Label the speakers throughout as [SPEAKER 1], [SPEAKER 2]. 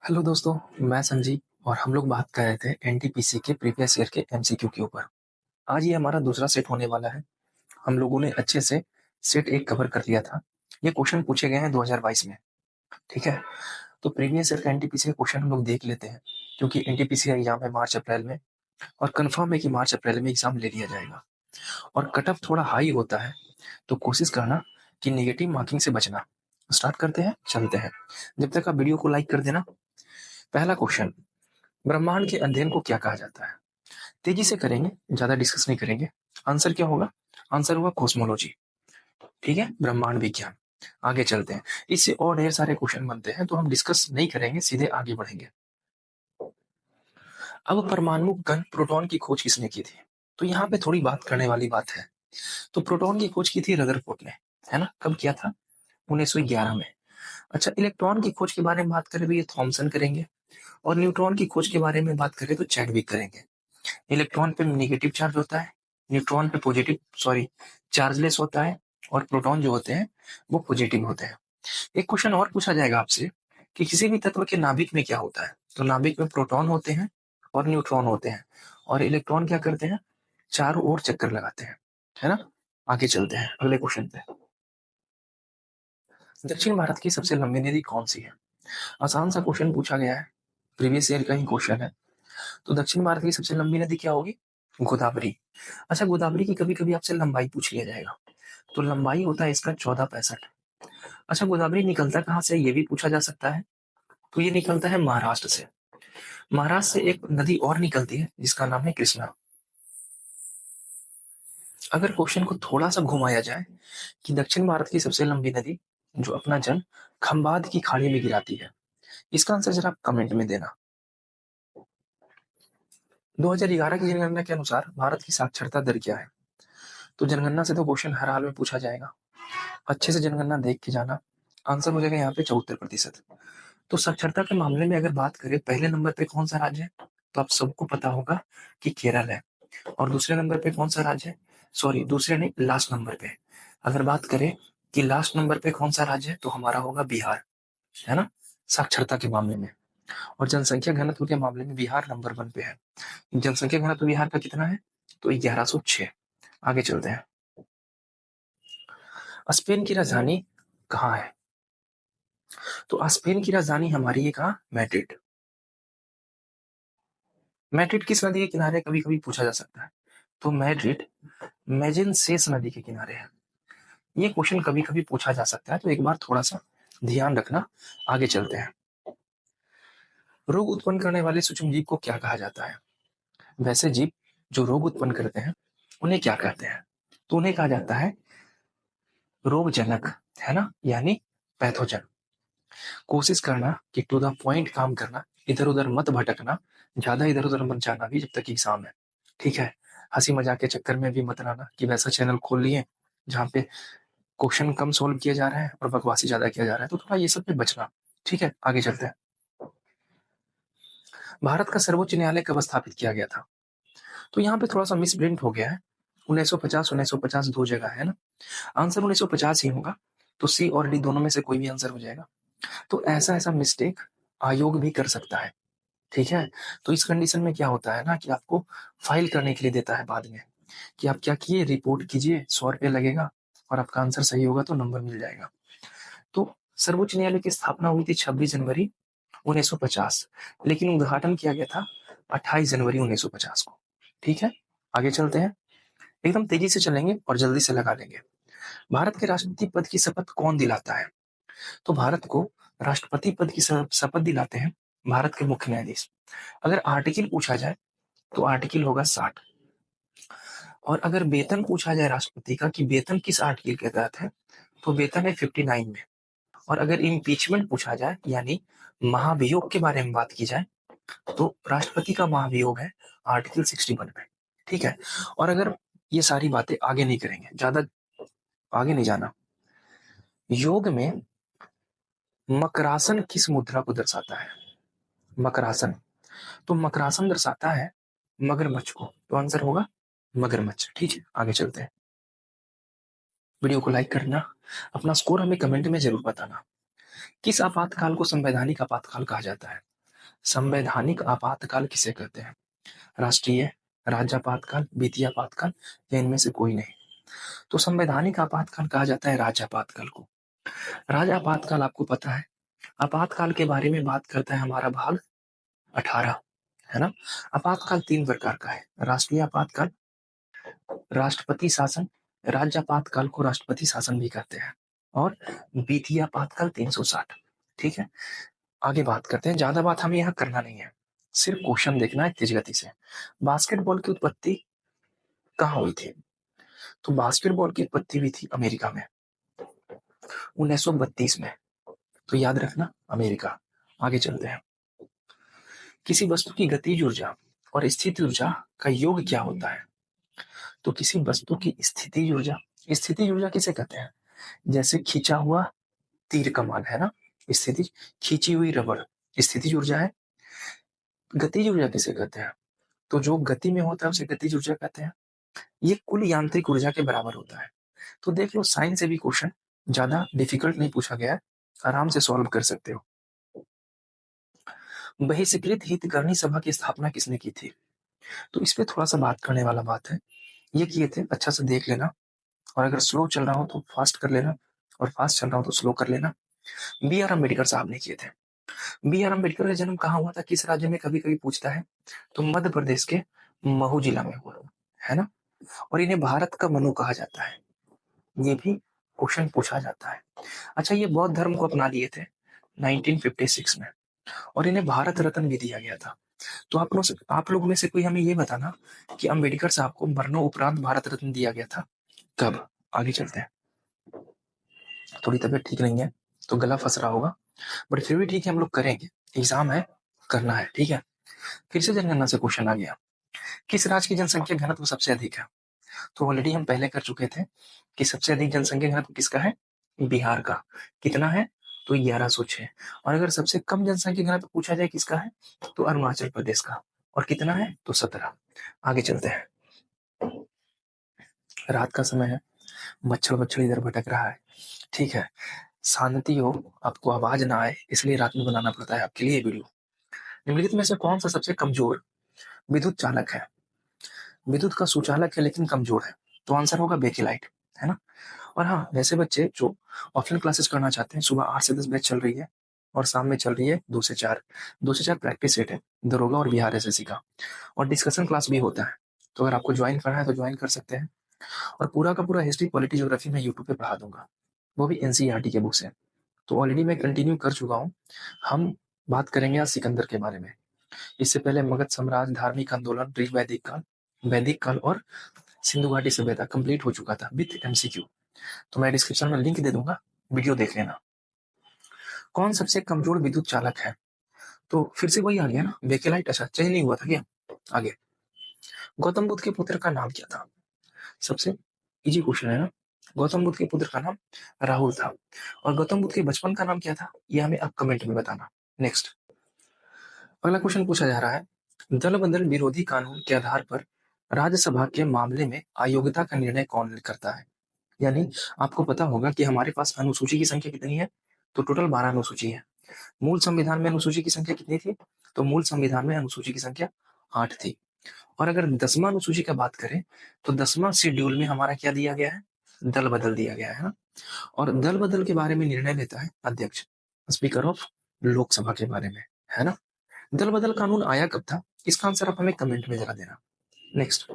[SPEAKER 1] Hello दोस्तों, मैं संजीव और हम लोग बात कर रहे थे एनटीपीसी के प्रीवियस ईयर के एमसीक्यू के ऊपर। आज ये हमारा दूसरा सेट होने वाला है। हम लोगों ने अच्छे से सेट 1 कवर कर लिया था। ये क्वेश्चन पूछे गए हैं 2022 में, ठीक है? तो प्रीवियस ईयर का एनटीपीसी का क्वेश्चन हम लोग देख लेते हैं, क्योंकि एनटीपीसी का एग्जाम है मार्च-अप्रैल में और कन्फर्म है कि मार्च-अप्रैल में एग्जाम ले लिया जाएगा और कट ऑफ थोड़ा हाई होता है, तो कोशिश करना कि नेगेटिव मार्किंग से बचना। स्टार्ट करते हैं, चलते हैं। जब तक आप वीडियो को लाइक कर देना। पहला क्वेश्चन, ब्रह्मांड के अध्ययन को क्या कहा जाता है? तेजी से करेंगे, ज्यादा डिस्कस नहीं करेंगे। आंसर क्या होगा? आंसर होगा कॉस्मोलॉजी। ठीक है, ब्रह्मांड विज्ञान। आगे चलते हैं। इससे और ढेर सारे क्वेश्चन बनते हैं, तो हम डिस्कस नहीं करेंगे, सीधे आगे बढ़ेंगे। अब परमाणु कण प्रोटॉन की खोज किसने की थी? तो यहाँ पे थोड़ी बात करने वाली बात है। तो प्रोटॉन की खोज की थी रदरफोर्ड ने, है ना? कब किया था? 1911 में। अच्छा, इलेक्ट्रॉन की खोज के बारे में बात करें तो ये थॉमसन करेंगे और न्यूट्रॉन की खोज के बारे में बात करें तो चैडविक करेंगे। इलेक्ट्रॉन पे नेगेटिव चार्ज होता है, न्यूट्रॉन पे चार्जलेस होता है और प्रोटॉन जो होते हैं वो पॉजिटिव होते हैं। एक क्वेश्चन और पूछा जाएगा आपसे कि किसी भी तत्व के नाभिक में क्या होता है? तो नाभिक में प्रोटॉन होते हैं और न्यूट्रॉन होते हैं और इलेक्ट्रॉन क्या करते हैं? चारों ओर चक्कर लगाते हैं, है ना? आगे चलते हैं अगले क्वेश्चन पे। दक्षिण भारत की सबसे लंबी नदी कौन सी है? आसान सा क्वेश्चन पूछा गया है, प्रीवियस ईयर का ही क्वेश्चन है। तो दक्षिण भारत की सबसे लंबी नदी क्या होगी? गोदावरी। अच्छा, गोदावरी की कभी-कभी आपसे लंबाई पूछ लिया जाएगा। तो लंबाई होता है इसका 1465। अच्छा, गोदावरी निकलता कहाँ से? ये भी पूछा जा सकता है। तो ये निकलता है महाराष्ट्र से। महाराष्ट्र से एक नदी और निकलती है जिसका नाम है कृष्णा। अगर क्वेश्चन को थोड़ा सा घुमाया जाए कि दक्षिण भारत की सबसे लंबी नदी जो अपना जल खंबात की खाड़ी में गिराती है, इसका आंसर जरा आप कमेंट में देना। 2011 की जनगणना के अनुसार भारत की साक्षरता दर क्या है? तो जनगणना से तो क्वेश्चन हर हाल में पूछा जाएगा। अच्छे से जनगणना देख के जाना। आंसर हो जाएगा यहाँ पे 74%। तो साक्षरता के मामले में अगर बात करें, पहले नंबर पे कौन सा राज्य है? तो आप सबको पता होगा कि केरल है। और दूसरे नंबर पे कौन सा राज्य है? सॉरी, दूसरे नहीं, लास्ट नंबर पे। अगर बात करें कि लास्ट नंबर पे कौन सा राज्य है, तो हमारा होगा बिहार, है ना? साक्षरता के मामले में। और जनसंख्या घनत्व के मामले में बिहार नंबर 1 पे है। जनसंख्या घनत्व बिहार का कितना है? तो 1106। आगे चलते हैं। स्पेन की राजधानी कहाँ है? तो स्पेन की राजधानी हमारी है कहाँ? मैड्रिड। मैड्रिड किस नदी के किनारे? कभी कभी पूछा जा सकता है। तो मैड्रिड मेजेंसेस नदी के किनारे है। ये क्वेश्चन कभी कभी पूछा जा सकता है, तो एक बार थोड़ा सा ध्यान रखना। आगे चलते हैं। रोग उत्पन्न करने वाले सूक्ष्म जीव को क्या कहा जाता है? वैसे जीव जो रोग उत्पन्न करते हैं उन्हें क्या कहते हैं? तो उन्हें कहा जाता है रोगजनक, है ना? यानी पैथोजन। कोशिश करना कि टू द पॉइंट काम करना, इधर-उधर मत भटकना, ज़्यादा इधर-उधर मत जाना भी जब तक एग्ज़ाम है, ठीक है? हँसी मज़ाक के चक्कर में भी मत रहना कि वैसा चैनल खोल लिए जहाँ पे क्वेश्चन कम सॉल्व किया जा रहा है और बकवासी ज़्यादा किया जा रहा है, तो थोड़ा ये सब पे बचना, ठीक है? आगे चलते हैं। भारत का सर्वोच्च न्यायालय कब स्थापित किया गया था? तो यहाँ पे थोड़ा-सा मिसप्रिंट हो गया है। 1950 2 जगह है ना? आंसर 1950 ही होगा, तो सी और डी दोनों में से कोई भी आंसर हो जाएगा। तो ऐसा-ऐसा मिस्टेक आयोग भी कर सकता है। ठीक है? तो इस कंडीशन में क्या होता है ना कि आपको फाइल करने के लिए देता है बाद में, कि आप क्या किए, रिपोर्ट कीजिए, ₹100 लगेगा और आपका आंसर सही होगा तो नंबर मिल जाएगा। तो सर्वोच्च न्यायालय की स्थापना हुई थी 26 जनवरी 1950, लेकिन उद्घाटन किया गया था 28 जनवरी 1950 को। ठीक है? आगे चलते हैं। एकदम तेजी से चलेंगे और जल्दी से लगा लेंगे। भारत के राष्ट्रपति पद की शपथ कौन दिलाता है? तो भारत को राष्ट्रपति पद की शपथ दिलाते हैं भारत के मुख्य न्यायाधीश। अगर आर्टिकल पूछा जाए तो आर्टिकल होगा 60। और अगर वेतन पूछा जाए राष्ट्रपति का कि वेतन किस आर्टिकल के तहत है, तो वेतन है 59 में। और अगर इम्पीचमेंट पूछा जाए यानी महाभियोग के बारे में बात की जाए, तो राष्ट्रपति का महाभियोग है आर्टिकल 61 में। ठीक है? और अगर ये सारी बातें आगे नहीं करेंगे, ज्यादा आगे नहीं जाना। योग में मकरासन किस मुद्रा को दर्शाता है? मकरासन। तो मकरासन दर्शाता है मगरमच्छ को, तो आंसर होगा मगरमच्छ। ठीक है, आगे चलते हैं। वीडियो को लाइक करना, अपना स्कोर हमें कमेंट में जरूर बताना। किस आपातकाल को संवैधानिक आपातकाल कहा जाता है? संवैधानिक आपातकाल किसे कहते हैं? राष्ट्रीय, राज्य आपातकाल, वित्तीय आपातकाल या इनमें से कोई नहीं? तो संवैधानिक आपातकाल कहा जाता है राज्य आपातकाल को। राज्य आपातकाल आपको पता है, आपातकाल के बारे में बात करता है हमारा भाग 18, है ना? आपातकाल 3 प्रकार का है, राष्ट्रीय आपातकाल, राष्ट्रपति शासन, राज्य आपातकाल को राष्ट्रपति शासन भी कहते हैं, और वित्तीय आपातकाल 360। ठीक है, आगे बात करते हैं। ज्यादा बात हमें यहाँ करना नहीं है, सिर्फ क्वेश्चन देखना है तेज गति से। बास्केटबॉल की उत्पत्ति कहाँ हुई थी? तो बास्केटबॉल की उत्पत्ति हुई थी अमेरिका में 1932 में, तो याद रखना अमेरिका। आगे चलते हैं। किसी वस्तु की गतिज ऊर्जा और स्थिति ऊर्जा का योग क्या होता है? तो किसी वस्तु की स्थिति ऊर्जा किसे कहते हैं? जैसे खींचा हुआ तीर कमान, है ना, स्थिति, खींची हुई रबड़ स्थिति ऊर्जा है। गतिज ऊर्जा किसे कहते हैं? तो जो गति में होता है उसे गतिज ऊर्जा कहते हैं। ये कुल यांत्रिक ऊर्जा के बराबर होता है। तो देख लो, साइंस से भी क्वेश्चन ज्यादा डिफिकल्ट नहीं पूछा गया है, आराम से सॉल्व कर सकते हो। बहिष्कृत हितग्राही सभा की स्थापना किसने की थी? तो इस पे थोड़ा सा बात करने वाला बात है। ये किए थे, अच्छा से देख लेना, और अगर स्लो चल रहा हो तो फास्ट कर लेना, और फास्ट चल रहा हो तो स्लो कर लेना। बी आर अम्बेडकर साहब ने किए थे। बी आर अम्बेडकर का जन्म कहाँ हुआ था, किस राज्य में, कभी कभी पूछता है, तो मध्य प्रदेश के महू जिला में हुआ, है ना। और इन्हें भारत का मनु कहा जाता है, ये भी क्वेश्चन पूछा जाता है। अच्छा, ये बौद्ध धर्म को अपना लिए थे 1956 में, और इन्हें भारत रत्न भी दिया गया था। तो आप लोग में से कोई हमें ये बताना कि अम्बेडकर साहब को मरणोपरांत भारत रत्न दिया गया था कब? आगे चलते हैं। थोड़ी तबीयत ठीक नहीं है तो गला फंस रहा होगा, बट फिर भी ठीक है, हम लोग करेंगे, एग्जाम है, करना है, ठीक है। फिर से जनगणना से क्वेश्चन आ गया, किस राज्य की जनसंख्या घनत्व सबसे अधिक है? तो ऑलरेडी हम पहले कर चुके थे कि सबसे अधिक जनसंख्या घनत्व किसका है? बिहार का। कितना है? तो 1106। और अगर सबसे कम जनसंख्या घनत्व पूछा जाए किसका है, तो अरुणाचल प्रदेश का। और कितना है? तो 17। आगे चलते हैं। रात का समय है, मच्छर इधर भटक रहा है, ठीक है, शांति हो, आपको आवाज ना आए, इसलिए रात में बनाना पड़ता है आपके लिए वीडियो। निम्नलिखित में से कौन सा सबसे कमजोर विद्युत चालक है? विद्युत का सुचालक है लेकिन कमजोर है, तो आंसर होगा बेकेलाइट, है ना। और हाँ, वैसे बच्चे जो ऑफलाइन क्लासेस करना चाहते हैं, सुबह 8 से 10 बैच चल रही है, और शाम में चल रही है 2 से 4 प्रैक्टिस सेट है, दरोगा और बिहार एसएससी का, और डिस्कशन क्लास भी होता है। तो अगर आपको ज्वाइन करना है तो ज्वाइन कर सकते हैं। और पूरा का पूरा हिस्ट्री, पॉलिटी, ज्योग्राफी मैं यूट्यूब पे पढ़ा दूंगा, वो भी एनसीईआरटी के बुक से। तो ऑलरेडी मैं कंटिन्यू कर चुका हूँ। हम बात करेंगे आज सिकंदर के बारे में। इससे पहले मगध साम्राज्य, धार्मिक आंदोलन, प्री वैदिक काल और सिंधु घाटी सभ्यता कंप्लीट हो चुका था विथ एमसीक्यू। तो मैं डिस्क्रिप्शन में लिंक दे दूंगा, वीडियो देख लेना। कौन सबसे कमजोर विद्युत चालक है? तो फिर से वही आ गया ना, बेकेलाइट। अच्छा, चेंज नहीं हुआ था क्या? आगे, गौतम बुद्ध के पुत्र का नाम क्या था? सबसे इजी क्वेश्चन है ना। गौतम बुद्ध के पुत्र का नाम राहुल था। और गौतम बुद्ध के बचपन का नाम क्या था, यह हमें आप कमेंट में बताना। नेक्स्ट, अगला क्वेश्चन पूछा जा रहा है, दल बदल विरोधी कानून के आधार पर राज्यसभा के मामले में अयोग्यता का निर्णय कौन करता है? यानी आपको पता होगा कि हमारे पास अनुसूची की संख्या कितनी है, तो टोटल 12 अनुसूची है। मूल संविधान में अनुसूची की संख्या कितनी थी? तो मूल संविधान में अनुसूची की संख्या 8 थी। और अगर 10वां अनुसूची का बात करें, तो 10वां शेड्यूल में हमारा क्या दिया गया है? दल बदल दिया गया है ना। और दल बदल के बारे में निर्णय लेता है अध्यक्ष, स्पीकर ऑफ लोकसभा के बारे में, है ना। दल बदल कानून आया कब था? इसका आंसर आप हमें कमेंट में जरा देना। नेक्स्ट,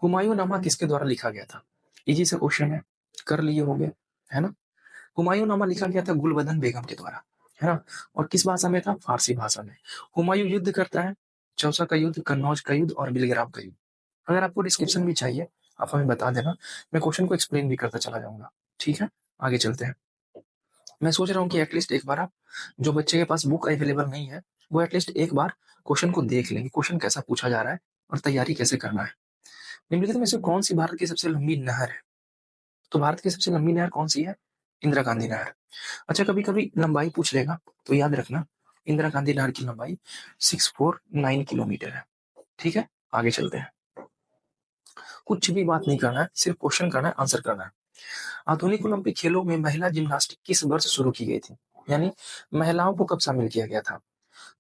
[SPEAKER 1] हुमायूंनामा किसके द्वारा लिखा गया था? इजी से क्वेश्चन है, कर लिए होंगे, है ना। हुमायूंनामा लिखा गया था गुलबदन बेगम के द्वारा, है ना। और किस भाषा में था? फारसी भाषा में। हुमायूं युद्ध करता है, चौसा का युद्ध, कन्नौज का युद्ध और बिलग्राम का युद्ध। अगर आपको डिस्क्रिप्शन भी चाहिए, आप हमें बता देना, मैं क्वेश्चन को एक्सप्लेन भी करता चला जाऊंगा, ठीक है। आगे चलते हैं। मैं सोच रहा हूँ कि एटलीस्ट एक बार आप, जो बच्चे के पास बुक अवेलेबल नहीं है, वो एटलीस्ट एक बार क्वेश्चन को देख लेंगे, क्वेश्चन कैसा पूछा जा रहा है और तैयारी कैसे करना है। निम्नलिखित में से कौन सी भारत की सबसे लंबी नहर है? तो भारत की सबसे लंबी नहर कौन सी है? इंदिरा गांधी नहर। अच्छा, कभी कभी लंबाई पूछ लेगा, तो याद रखना इंदिरा गांधी नहर की लंबाई 649 किलोमीटर है, ठीक है। आगे चलते हैं। कुछ भी बात नहीं करना है, सिर्फ क्वेश्चन करना है, आंसर करना है। आधुनिक ओलंपिक खेलों में महिला जिम्नास्टिक किस वर्ष शुरू की गई थी? यानी महिलाओं को कब शामिल किया गया था?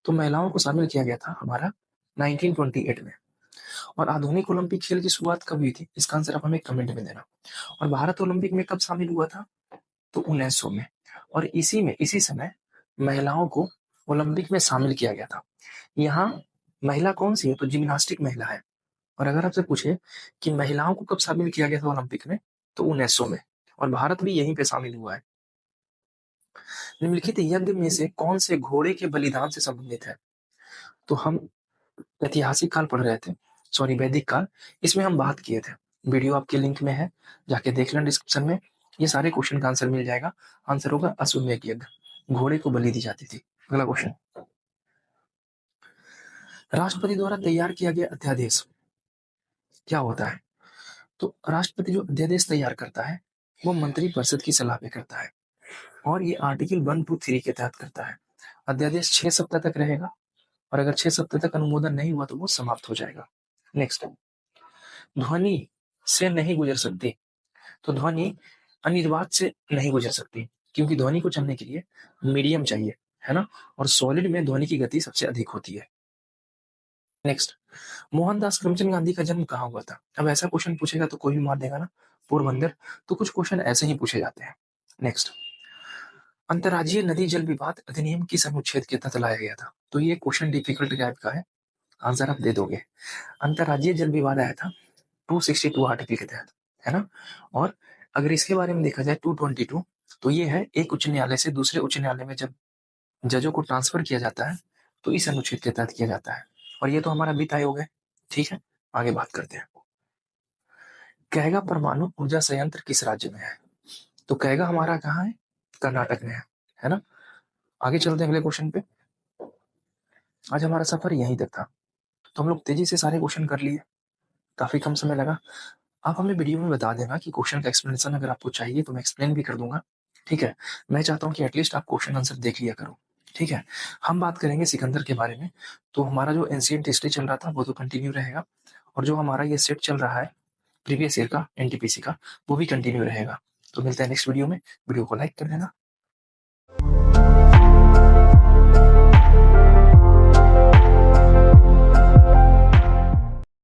[SPEAKER 1] तो महिलाओं को शामिल किया गया था हमारा 1928 में। और आधुनिक ओलंपिक खेल की शुरुआत कब हुई थी? इसका आंसर आप हमें कमेंट में देना। और भारत ओलंपिक में कब शामिल हुआ था? तो 1900 में। और इसी समय महिलाओं को ओलंपिक में शामिल किया गया था। यहाँ महिला कौन सी है? तो जिम्नास्टिक महिला है। और अगर आपसे पूछे कि महिलाओं को कब शामिल किया गया था ओलंपिक में, तो 1900 में। और भारत भी यहीं पे शामिल हुआ है। निम्नलिखित यज्ञ में से कौन से घोड़े के बलिदान से संबंधित है? तो हम ऐतिहासिक काल पढ़ रहे थे, सॉरी वैदिक काल, इसमें हम बात किए थे। वीडियो आपके लिंक में है, जाके देख लें डिस्क्रिप्शन में। ये सारे क्वेश्चन का आंसर मिल जाएगा। आंसर होगा अश्वमेध यज्ञ, घोड़े को बलि दी जाती थी। अगला क्वेश्चन, राष्ट्रपति द्वारा तैयार किया गया अध्यादेश क्या होता है? तो राष्ट्रपति जो अध्यादेश तैयार करता है वो मंत्रिपरिषद की सलाह पे करता है। और ये आर्टिकल 123 के तहत करता है। अध्यादेश 6 सप्ताह तक रहेगा, और अगर 6 सप्ताह तक अनुमोदन नहीं हुआ तो वो समाप्त हो जाएगा। नेक्स्ट, ध्वनि से नहीं गुजर सकती। तो ध्वनि अनिर्वात से नहीं गुजर सकती, क्योंकि ध्वनि को चलने के लिए मीडियम चाहिए, है ना। और सॉलिड में ध्वनि की गति सबसे अधिक होती है। नेक्स्ट, मोहनदास करमचंद गांधी का जन्म कहाँ हुआ था? अब ऐसा क्वेश्चन पूछेगा तो कोई भी मार देगा ना, पोरबंदर। तो कुछ क्वेश्चन ऐसे ही पूछे जाते हैं। नेक्स्ट, अंतर्राज्यीय नदी जल विवाद अधिनियम किस अनुच्छेद के तहत लाया गया था? तो ये क्वेश्चन डिफिकल्ट टाइप का है, आंसर आप दे दोगे। अंतर्राज्यीय जल विवाद आया था 262 आर्टिकल के तहत, है ना। और अगर इसके बारे में देखा जाए 222, तो ये है एक उच्च न्यायालय से दूसरे उच्च न्यायालय में जब जजों को ट्रांसफर किया जाता है तो इस अनुच्छेद के तहत किया जाता है। और ये तो हमारा वित्त आयोग है। ठीक है, आगे बात करते हैं। कैगा परमाणु ऊर्जा संयंत्र किस राज्य में है? तो कैगा हमारा कहाँ है? कर्नाटक में है ना। आगे चलते हैं अगले क्वेश्चन पे। आज हमारा सफर यहीं तक था, तो हम लोग तेजी से सारे क्वेश्चन कर लिए, काफी कम समय लगा। आप हमें वीडियो में बता देना कि क्वेश्चन का एक्सप्लेनेशन अगर आपको चाहिए तो मैं एक्सप्लेन भी कर दूंगा। ठीक है, मैं चाहता हूँ कि एटलीस्ट आप क्वेश्चन आंसर देख लिया करो। ठीक है, हम बात करेंगे सिकंदर के बारे में। तो हमारा जो एंशिएंट हिस्ट्री चल रहा था वो तो कंटिन्यू रहेगा, और जो हमारा ये सेट चल रहा है प्रीवियस ईयर का एनटीपीसी का, वो भी कंटिन्यू रहेगा। तो मिलते हैं नेक्स्ट वीडियो में। वीडियो को लाइक कर देना।